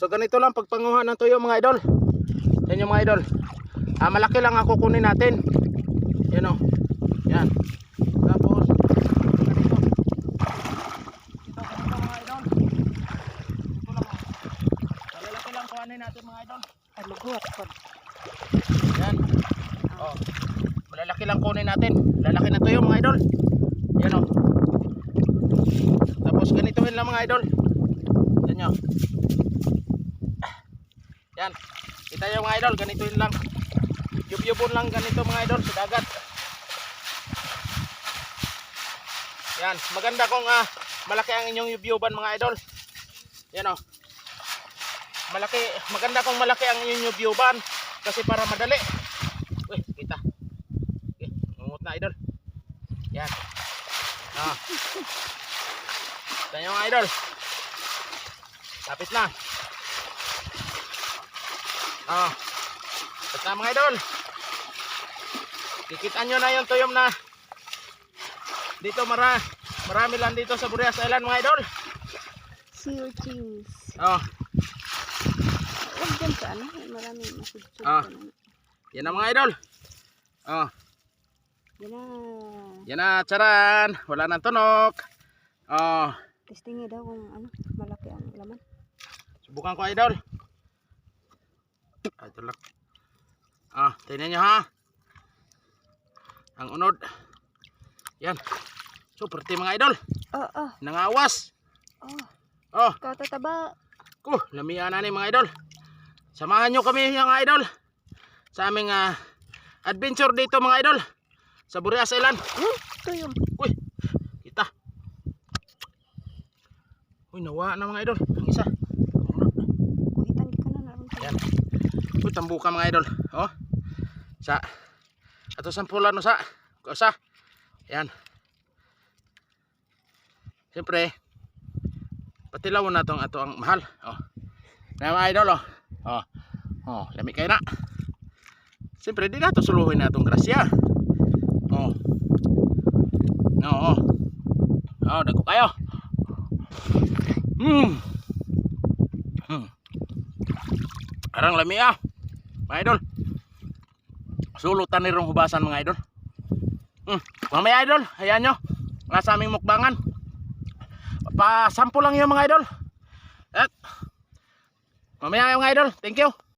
So ganito lang pagpanguha ng tuyo mga idol. Yan yung mga idol. Malaki lang ako kunin natin. Yan o. Yan. Tapos ganito. Ito mga idol. Ito lang o. Malalaki lang kuhanin natin mga idol. Alugot pa. Yan. Oh. Malalaki lang kunin natin. Lalaki na tuyo mga idol. Yan o. Tapos ganitoin lang mga idol. Yan nyo. Yan. Kita nyo mga idol. Ganitoin lang. Yub-yubon lang ganito mga idol sa dagat. Yan. Maganda kung malaki ang inyong yub-yuban mga idol. Yan o. Malaki. Maganda kung malaki ang inyong yub-yuban. Kasi para madali. Uy, kita. Okay. Ngungut na idol. Yan. Kita nyo mga idol. Lapit na. Lapit na mga idol. Kikitaan nyo na yung tuyom na dito marami lang dito sa Burias Island mga idol. Sea urchins. Huwag dyan sa ano. Marami masudso. Yan na mga idol. Yan na. Yan na, charan. Wala nang tunok. Testingin daw kung ano, malaki ang laman. Subukan ko idol. Ito lang. Tingnan nyo ha. Ang unod. Yan. Super mga idol. Nangawas. Katataba. Lamian na ni mga idol. Samahan nyo kami mga idol sa aming adventure dito mga idol sa Burias Island. Tuyom. Uy, kita. Uy, nawa na mga idol. Ang isa. Kuhitan di ka na naroon. Yan. Uy, tambuka mga idol. Sa ato sampulan no sa kusa. Yan. Siyempre patilawon na tong ato ang mahal. Na mga idol lami kayo na. Siyempre di na to suluhin na itong grasya. Dako kayo. Arang lami mga idol. Sulutan ni rong hubasan mga idol. Mamaya idol, ayan nyo nasa aming mukbangan. Pa-sample lang yun mga idol. At mamaya mga idol, thank you.